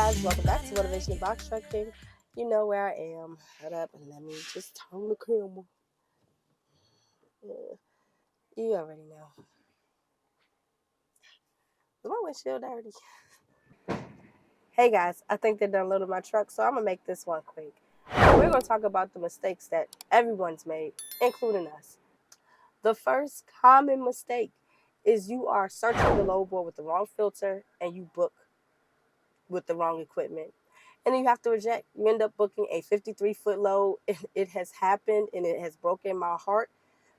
guys, welcome back to Motivation and Trucking. You know where I am. Hold up and let me just turn the camera. Yeah, you already know. Is my windshield dirty? Hey guys, I think they done loaded my truck, so I'm gonna make this one quick. We're gonna talk about the mistakes that everyone's made, including us. The first common mistake is you are searching the load board with the wrong filter and you book with the wrong equipment. And then you have to reject. You end up booking a 53-foot load. It has happened and it has broken my heart.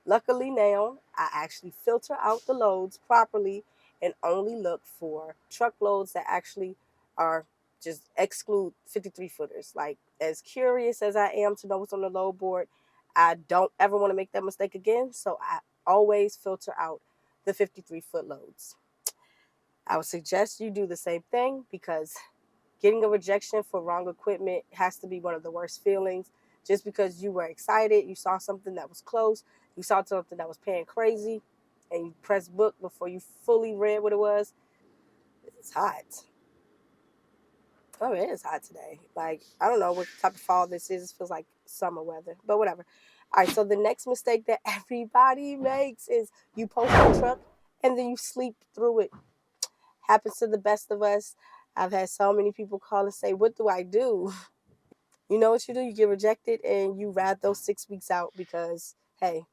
Luckily now, I actually filter out the loads properly and only look for truckloads that actually are just exclude 53-footers. Like, as curious as I am to know what's on the load board, I don't ever want to make that mistake again. So I always filter out the 53-foot loads. I would suggest you do the same thing because getting a rejection for wrong equipment has to be one of the worst feelings. Just because you were excited, you saw something that was close, you saw something that was paying crazy, and you pressed book before you fully read what it was. It's hot. Oh, it is hot today. Like, I don't know what type of fall this is. It feels like summer weather, but whatever. All right, so the next mistake that everybody makes is you post your truck and then you sleep through it. Happens to the best of us. I've had so many people call and say, what do I do? You know what you do? You get rejected and you ride those 6 weeks out because, hey,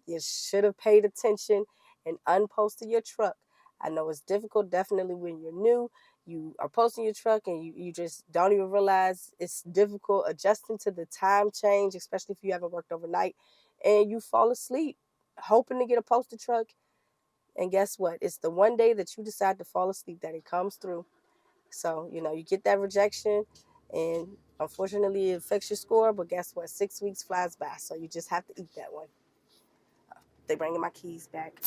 you should have paid attention and unposted your truck. I know it's difficult, definitely when you're new. You are posting your truck and you just don't even realize it's difficult adjusting to the time change, especially if you haven't worked overnight. And you fall asleep hoping to get a posted truck. And guess what? It's the one day that you decide to fall asleep that it comes through. So, you get that rejection and unfortunately it affects your score, but guess what? 6 weeks flies by. So you just have to eat that one. They bringing my keys back.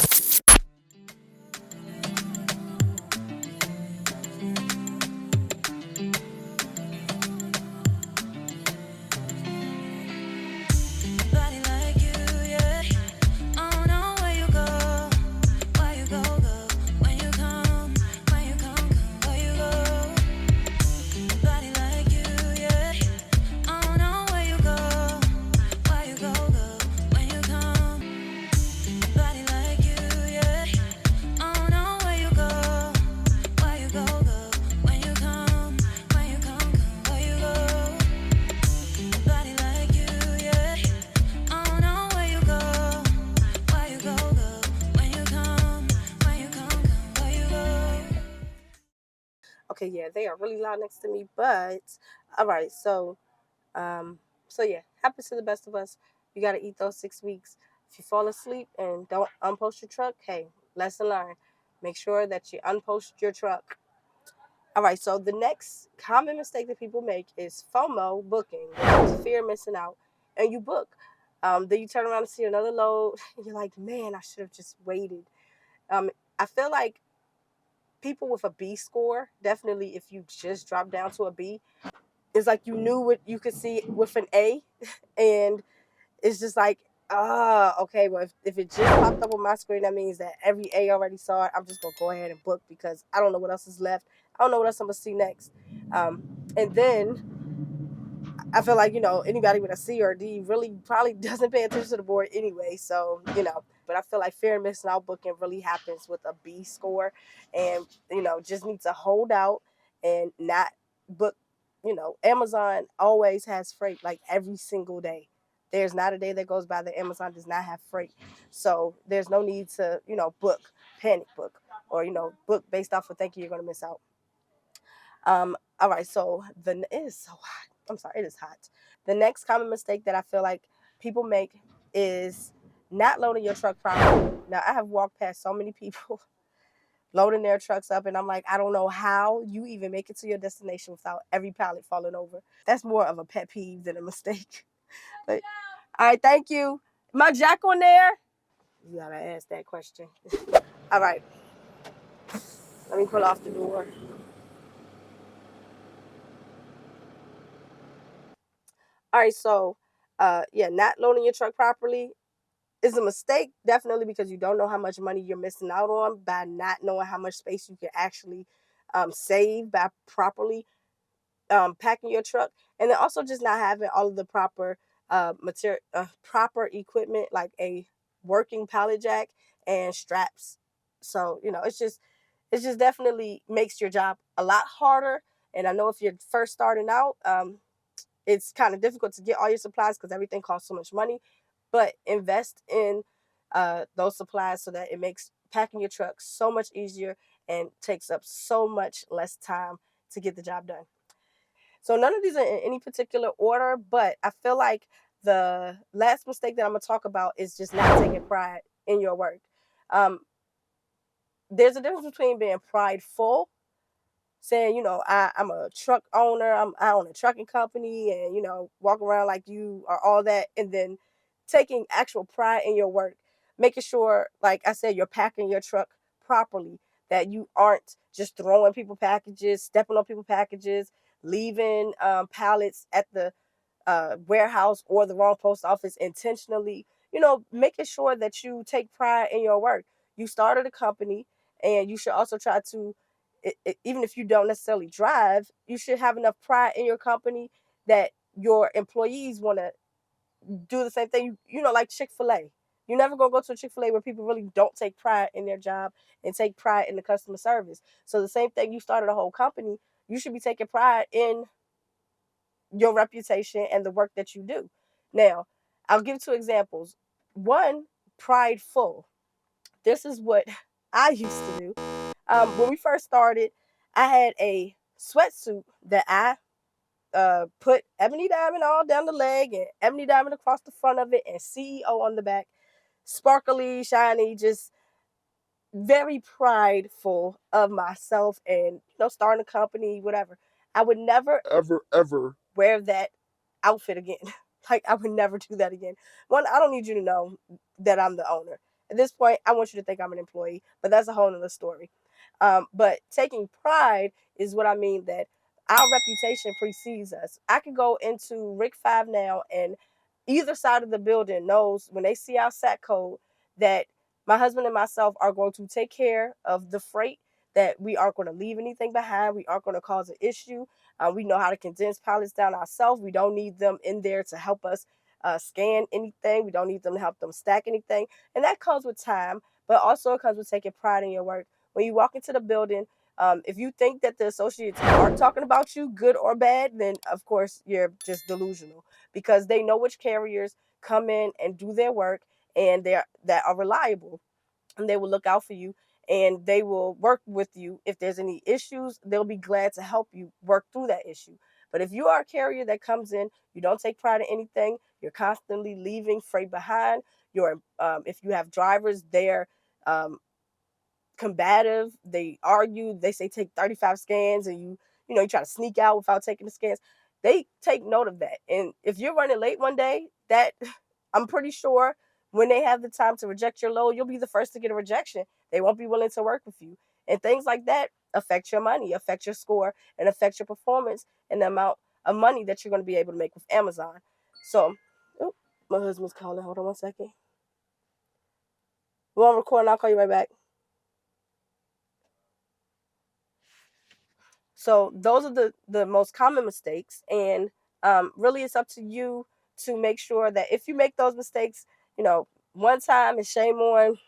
Okay, yeah, they are really loud next to me, but all right, so yeah, happens to the best of us. You got to eat those 6 weeks. If you fall asleep and don't unpost your truck, hey, lesson learned. Make sure that you unpost your truck. All right, so the next common mistake that people make is FOMO booking, which is fear of missing out, and you book. Then you turn around and see another load, and you're like, man, I should have just waited. I feel like people with a B score, definitely if you just drop down to a B, it's like you knew what you could see with an A, and it's just like, okay, well, if it just popped up on my screen, that means that every A already saw it. I'm just going to go ahead and book because I don't know what else is left. I don't know what else I'm going to see next. And then I feel like, anybody with a C or a D really probably doesn't pay attention to the board anyway. So, but I feel like fear of missing out booking really happens with a B score and, just need to hold out and not book. Amazon always has freight like every single day. There's not a day that goes by that Amazon does not have freight. So there's no need to, book, panic book, or, book based off of thinking you're going to miss out. All right, so it is so hot. I'm sorry, it is hot. The next common mistake that I feel like people make is not loading your truck properly. Now, I have walked past so many people loading their trucks up, and I'm like, I don't know how you even make it to your destination without every pallet falling over. That's more of a pet peeve than a mistake. But, all right, thank you. My jack on there? You gotta ask that question. All right, let me pull off the door. All right, so yeah, not loading your truck properly is a mistake, definitely, because you don't know how much money you're missing out on by not knowing how much space you can actually save by properly packing your truck, and then also just not having all of the proper material, proper equipment like a working pallet jack and straps. So it's just definitely makes your job a lot harder. And I know if you're first starting out, it's kind of difficult to get all your supplies because everything costs so much money. But invest in those supplies so that it makes packing your truck so much easier and takes up so much less time to get the job done. So none of these are in any particular order, but I feel like the last mistake that I'm gonna talk about is just not taking pride in your work. Um, there's a difference between being prideful, saying, I'm a truck owner, I own a trucking company, and walk around like you are all that, and then taking actual pride in your work, making sure, like I said, you're packing your truck properly, that you aren't just throwing people packages, stepping on people packages, leaving pallets at the warehouse or the wrong post office intentionally. Making sure that you take pride in your work. You started a company, and you should also try to, even if you don't necessarily drive, you should have enough pride in your company that your employees want to do the same thing. Like Chick-fil-A. You're never going to go to a Chick-fil-A where people really don't take pride in their job and take pride in the customer service. So the same thing, you started a whole company, you should be taking pride in your reputation and the work that you do. Now, I'll give two examples. One, prideful. This is what I used to do. When we first started, I had a sweatsuit that I put ebony diamond all down the leg and ebony diamond across the front of it and CEO on the back. Sparkly, shiny, just very prideful of myself and starting a company, whatever. I would never ever wear that outfit again. Like, I would never do that again. One, I don't need you to know that I'm the owner. At this point, I want you to think I'm an employee, but that's a whole nother story. But taking pride is what I mean, that our reputation precedes us. I can go into Rick 5 now, and either side of the building knows when they see our SAT code that my husband and myself are going to take care of the freight, that we aren't going to leave anything behind. We aren't going to cause an issue. We know how to condense pallets down ourselves. We don't need them in there to help us scan anything. We don't need them to help them stack anything. And that comes with time, but also it comes with taking pride in your work. When you walk into the building, if you think that the associates aren't talking about you, good or bad, then of course you're just delusional, because they know which carriers come in and do their work, and that are reliable, and they will look out for you, and they will work with you. If there's any issues, they'll be glad to help you work through that issue. But if you are a carrier that comes in, you don't take pride in anything, you're constantly leaving freight behind, if you have drivers, they're um, combative, they argue, they say take 35 scans, and you try to sneak out without taking the scans. They take note of that. And if you're running late one day, that I'm pretty sure when they have the time to reject your load, you'll be the first to get a rejection. They won't be willing to work with you. And things like that affect your money, affect your score, and affect your performance and the amount of money that you're going to be able to make with Amazon. So, my husband's calling. Hold on one second. We're on record, and I'll call you right back. So those are the most common mistakes, and really it's up to you to make sure that if you make those mistakes, one time, it's shame on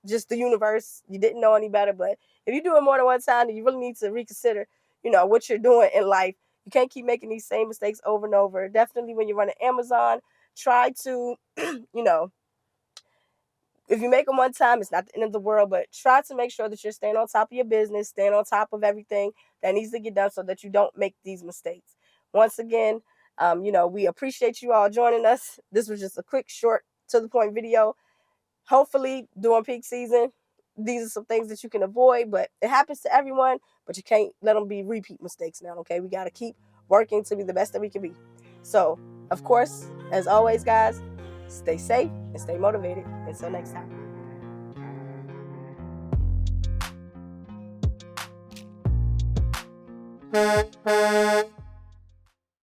just the universe. You didn't know any better. But if you do it more than one time, then you really need to reconsider, what you're doing in life. You can't keep making these same mistakes over and over. Definitely when you're running Amazon, try to, if you make them one time, it's not the end of the world, but try to make sure that you're staying on top of your business, staying on top of everything that needs to get done so that you don't make these mistakes. Once again, we appreciate you all joining us. This was just a quick, short, to the point video. Hopefully, during peak season, these are some things that you can avoid, but it happens to everyone, but you can't let them be repeat mistakes now, okay? We got to keep working to be the best that we can be. So, of course, as always, guys, stay safe and stay motivated. Until next time.